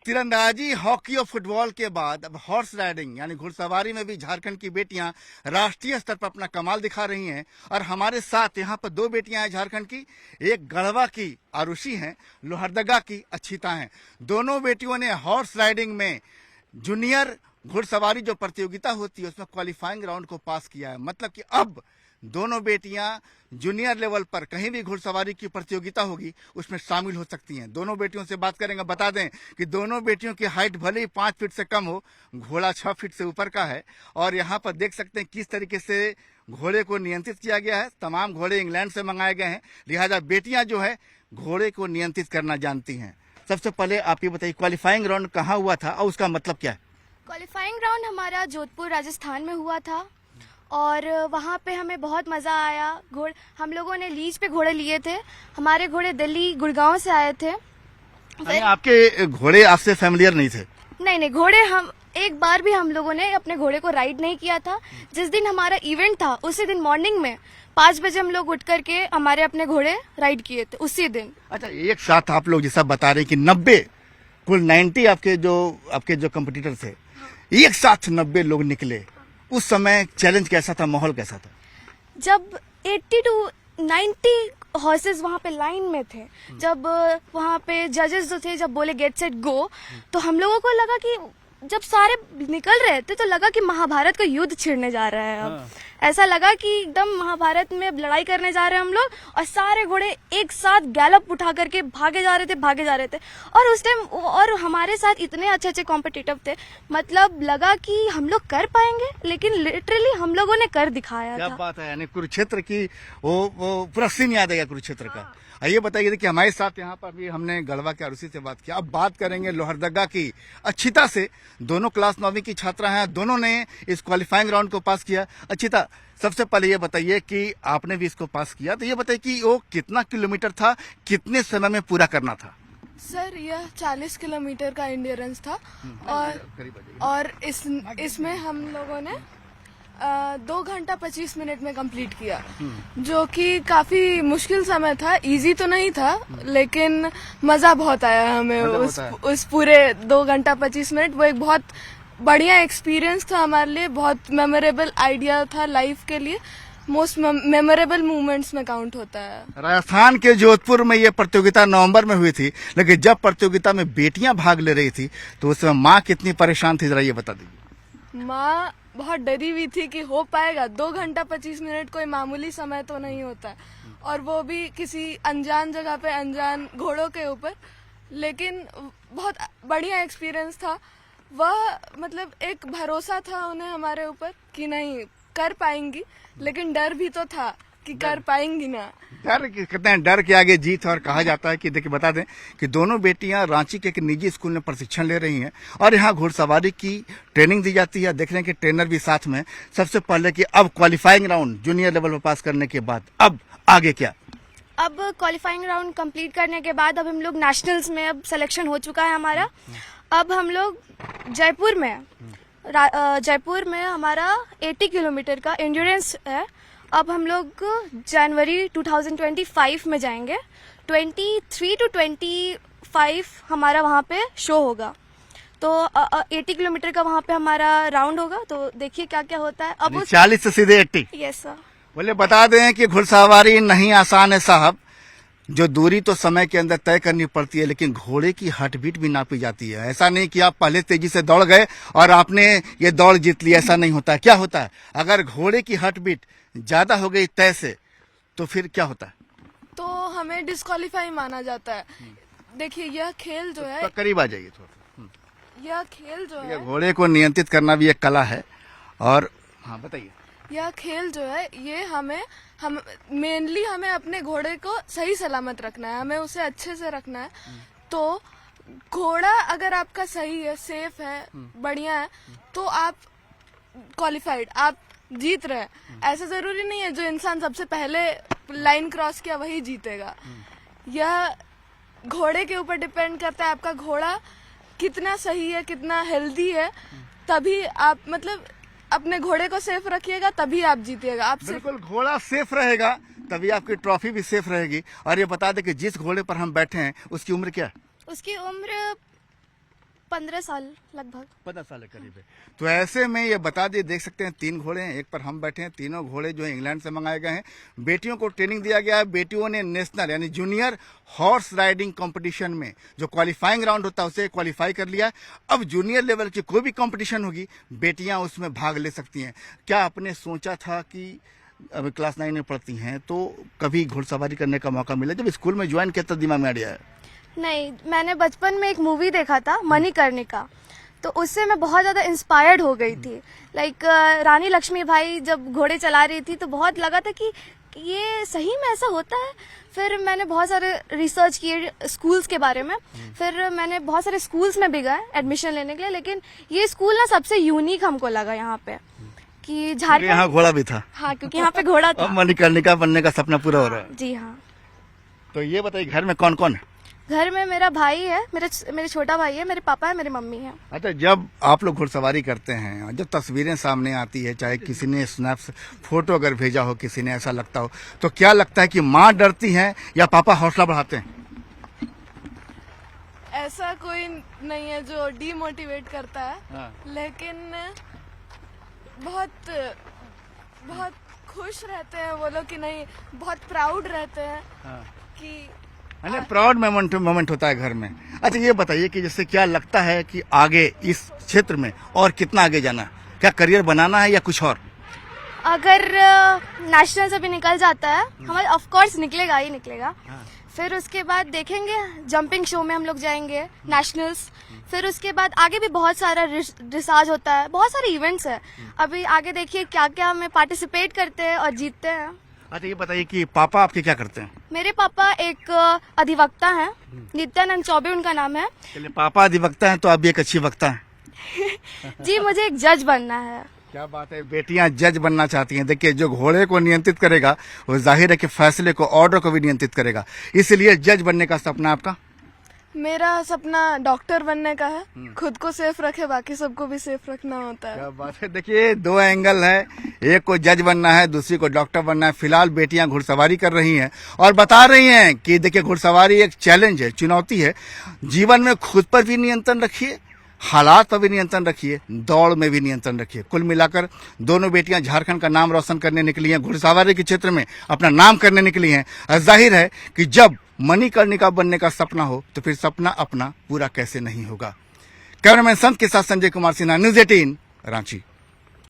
तीरंदाजी, हॉकी और फुटबॉल के बाद अब हॉर्स राइडिंग यानी घुड़सवारी में भी झारखंड की बेटियां राष्ट्रीय स्तर पर अपना कमाल दिखा रही हैं। और हमारे साथ यहाँ पर दो बेटियां हैं झारखंड की, एक गढ़वा की आरुषि हैं, लोहरदगा की अक्षिता हैं। दोनों बेटियों ने हॉर्स राइडिंग में जूनियर घुड़सवारी जो प्रतियोगिता होती है उसमें क्वालिफाइंग राउंड को पास किया है। मतलब कि अब दोनों बेटियां जूनियर लेवल पर कहीं भी घुड़सवारी की प्रतियोगिता होगी उसमें शामिल हो सकती हैं। दोनों बेटियों से बात करेंगे। बता दें कि दोनों बेटियों की हाइट भले ही 5 फीट से कम हो, घोड़ा 6 फीट से ऊपर का है। और यहाँ पर देख सकते हैं किस तरीके से घोड़े को नियंत्रित किया गया है। तमाम घोड़े इंग्लैंड से मंगाए गए हैं, लिहाजा बेटियां जो है घोड़े को नियंत्रित करना जानती हैं। सबसे पहले आप ये बताइए क्वालिफाइंग राउंड कहाँ हुआ था और उसका मतलब क्या है? क्वालिफाइंग राउंड हमारा जोधपुर राजस्थान में हुआ था और वहाँ पे हमें बहुत मज़ा आया। हम लोगों ने लीज पे घोड़े लिए थे। हमारे घोड़े दिल्ली गुड़गांव से आए थे। आपके घोड़े आपसे फैमिलियर नहीं थे? नहीं, घोड़े हम एक बार भी हम लोगों ने अपने घोड़े को राइड नहीं किया था। जिस दिन हमारा इवेंट था उसी दिन मॉर्निंग में 5 बजे हम लोग उठ करके हमारे अपने घोड़े राइड किए थे उसी दिन। अच्छा, एक साथ आप लोग जैसा बता रहे हैं कि 90 कुल 90 आपके जो कंपटीटर थे, एक साथ 90 लोग निकले। उस समय चैलेंज कैसा था, माहौल कैसा था? जब 80 to 90 हॉर्सेस वहाँ पे लाइन में थे, जब वहाँ पे जजेस जो थे जब बोले गेट सेट गो, तो हम लोगों को लगा कि जब सारे निकल रहे थे तो लगा कि महाभारत का युद्ध छिड़ने जा रहा है। अब ऐसा लगा कि एकदम महाभारत में लड़ाई करने जा रहे हैं हम लोग, और सारे घोड़े एक साथ गैलप उठा करके भागे जा रहे थे। और उस टाइम और हमारे साथ इतने अच्छे कॉम्पिटिटिव थे, मतलब लगा कि हम लोग कर पाएंगे, लेकिन लिटरली हम लोगों ने कर दिखाया। क्या बात है, यानी कुरुक्षेत्र की वो पूरा सीन याद है कुरुक्षेत्र का। ये बताइए कि हमारे साथ यहाँ पर भी हमने गढ़वा के आरुषि से बात किया। अब बात करेंगे लोहरदगा की अक्षिता से। दोनों क्लास 9वीं की छात्रा हैं, दोनों ने इस क्वालिफाइंग राउंड को पास किया। अक्षिता, सबसे पहले ये बताइए कि आपने भी इसको पास किया, तो ये बताइए कि वो कितना किलोमीटर था, कितने समय में पूरा करना था? सर, यह 40 किलोमीटर का एंड्योरेंस था और इसमें हम लोगों ने 2 घंटा 25 मिनट में कंप्लीट किया, जो कि काफी मुश्किल समय था। इजी तो नहीं था, लेकिन मजा बहुत आया हमें उस पूरे 2 घंटा 25 मिनट। वो एक बहुत बढ़िया एक्सपीरियंस था हमारे लिए, बहुत मेमोरेबल आइडिया था लाइफ के लिए। मोस्ट मेमोरेबल मोमेंट्स में काउंट होता है। राजस्थान के जोधपुर में ये प्रतियोगिता नवंबर में हुई थी, लेकिन जब प्रतियोगिता में बेटियां भाग ले रही थी तो उस समय माँ कितनी परेशान थी, जरा ये बता दीजिए। माँ बहुत डरी हुई थी कि हो पाएगा। 2 घंटा 25 मिनट कोई मामूली समय तो नहीं होता, और वो भी किसी अनजान जगह पे अनजान घोड़ों के ऊपर। लेकिन बहुत बढ़िया एक्सपीरियंस था वह, मतलब एक भरोसा था उन्हें हमारे ऊपर कि नहीं कर पाएंगी, लेकिन डर भी तो था कि कर पाएंगी ना। डर कहते हैं, डर के आगे जीत। और कहा जाता है कि देखिए, बता दें कि दोनों बेटियां रांची के एक निजी स्कूल में प्रशिक्षण ले रही हैं और यहाँ घुड़सवारी की ट्रेनिंग दी जाती है। देख रहे हैं कि ट्रेनर भी साथ में। सबसे पहले कि अब क्वालिफाइंग राउंड जूनियर लेवल पर पास करने के बाद अब आगे क्या? अब क्वालिफाइंग राउंड कंप्लीट करने के बाद अब हम लोग नेशनल्स में अब सिलेक्शन हो चुका है हमारा। अब हम लोग जयपुर में हमारा 80 किलोमीटर का एंड्योरेंस है। अब हम लोग जनवरी 2025 में जाएंगे। 23 to 25 हमारा वहाँ पे शो होगा, तो 80 किलोमीटर का वहाँ पे हमारा राउंड होगा। तो देखिए क्या क्या होता है। अब 40 से सीधे 80? Yes sir. बोले बता दें कि घुड़सवारी नहीं आसान है साहब। जो दूरी तो समय के अंदर तय करनी पड़ती है, लेकिन घोड़े की हार्टबीट भी नापी जाती है। ऐसा नहीं कि आप पहले तेजी से दौड़ गए और आपने ये दौड़ जीत ली, ऐसा नहीं होता है। क्या होता है, अगर घोड़े की हार्टबीट ज्यादा हो गई तय से तो फिर क्या होता है? तो हमें डिस्क्वालीफाई माना जाता है। देखिए, यह खेल जो है, करीब आ जाइए थोड़ा। यह खेल जो है, घोड़े को नियंत्रित करना भी एक कला है। और हाँ बताइए। यह खेल जो है ये हम मेनली हमें अपने घोड़े को सही सलामत रखना है, हमें उसे अच्छे से रखना है। तो घोड़ा अगर आपका सही है, सेफ है, बढ़िया है, तो आप क्वालिफाइड, आप जीत रहे हैं। ऐसा जरूरी नहीं है जो इंसान सबसे पहले लाइन क्रॉस किया वही जीतेगा। यह घोड़े के ऊपर डिपेंड करता है, आपका घोड़ा कितना सही है, कितना हेल्दी है। तभी आप, मतलब अपने घोड़े को सेफ रखिएगा, तभी आप जीतिएगा। आप बिल्कुल, घोड़ा सेफ रहेगा तभी आपकी ट्रॉफी भी सेफ रहेगी। और ये बता दें कि जिस घोड़े पर हम बैठे हैं उसकी उम्र क्या है? उसकी उम्र 15 साल लगभग। 15 साल के करीब है। तो ऐसे में ये बता दिए, देख सकते हैं 3 घोड़े हैं, एक पर हम बैठे हैं। तीनों घोड़े जो है इंग्लैंड से मंगाए गए हैं। बेटियों को ट्रेनिंग दिया गया है। बेटियों ने नेशनल यानी जूनियर हॉर्स राइडिंग कंपटीशन में जो क्वालिफाइंग राउंड होता है उसे क्वालिफाई कर लिया। अब जूनियर लेवल की कोई भी कंपटीशन होगी, बेटियां उसमें भाग ले सकती हैं। क्या आपने सोचा था कि अभी क्लास 9 में पढ़ती हैं तो कभी घुड़सवारी करने का मौका मिला? जब स्कूल में ज्वाइन किया तो दिमाग में आइडिया है? नहीं, मैंने बचपन में एक मूवी देखा था मणिकर्णिका, तो उससे मैं बहुत ज़्यादा इंस्पायर्ड हो गई थी। लाइक रानी लक्ष्मीबाई जब घोड़े चला रही थी तो बहुत लगा था कि ये सही में ऐसा होता है। फिर मैंने बहुत सारे रिसर्च किए स्कूल्स के बारे में। फिर मैंने बहुत सारे स्कूल्स में भी गए एडमिशन लेने के लिए, लेकिन ये स्कूल ना सबसे यूनिक हमको लगा यहाँ पे कि झारखंड। यहाँ घोड़ा भी था। हाँ, क्योंकि यहाँ पे घोड़ा था। अब मणिकर्णिका बनने का सपना पूरा हो रहा है। जी हाँ। तो ये बताइए घर में कौन कौन है? घर में मेरा भाई है, मेरे छोटा भाई है, मेरे पापा है, मेरी मम्मी है। अच्छा, जब आप लोग घुड़सवारी करते हैं, जब तस्वीरें सामने आती है, चाहे किसी ने स्नैप्स फोटो अगर भेजा हो, किसी ने ऐसा लगता हो, तो क्या लगता है कि माँ डरती हैं या पापा हौसला बढ़ाते हैं? ऐसा कोई नहीं है जो डीमोटिवेट करता है। हाँ। लेकिन बहुत बहुत खुश रहते हैं वो लोग कि नहीं, बहुत प्राउड रहते हैं कि प्राउड मोमेंट होता है घर में। अच्छा, ये बताइए कि जैसे क्या लगता है कि आगे इस क्षेत्र में और कितना आगे जाना है? क्या करियर बनाना है या कुछ और? अगर नेशनल से भी निकल जाता है हमारा, ऑफ कोर्स निकलेगा ही निकलेगा। फिर उसके बाद देखेंगे, जंपिंग शो में हम लोग जाएंगे नेशनल्स। फिर उसके बाद आगे भी बहुत सारा रिसार्ज होता है, बहुत सारे इवेंट्स है। अभी आगे देखिए क्या क्या हमें पार्टिसिपेट करते हैं और जीतते हैं। अच्छा, ये बताइए कि पापा आपके क्या करते हैं? मेरे पापा एक अधिवक्ता हैं, नित्यानंद चौबे उनका नाम है। चलिए, पापा अधिवक्ता हैं तो आप भी एक अच्छी वक्ता हैं। जी, मुझे एक जज बनना है। क्या बात है, बेटियां जज बनना चाहती हैं। देखिए, जो घोड़े को नियंत्रित करेगा वो जाहिर है कि फैसले को, ऑर्डर को भी नियंत्रित करेगा। इसलिए जज बनने का सपना आपका? मेरा सपना डॉक्टर बनने का है। खुद को सेफ रखे, बाकी सबको भी सेफ रखना होता है। क्या बात है। देखिए, 2 एंगल है, एक को जज बनना है, दूसरी को डॉक्टर बनना है। फिलहाल बेटियां घुड़सवारी कर रही हैं और बता रही हैं कि देखिए, घुड़सवारी एक चैलेंज है, चुनौती है। जीवन में खुद पर भी नियंत्रण रखिए, हालात पर भी नियंत्रण रखिए, दौड़ में भी नियंत्रण रखिए। कुल मिलाकर दोनों बेटियां झारखंड का नाम रोशन करने निकली हैं, घुड़सवारी के क्षेत्र में अपना नाम करने निकली हैं। जाहिर है कि जब मणिकर्णिका बनने का सपना हो तो फिर सपना अपना पूरा कैसे नहीं होगा। कैमरामैन संत के साथ संजय कुमार सिन्हा, न्यूज़ 18 रांची।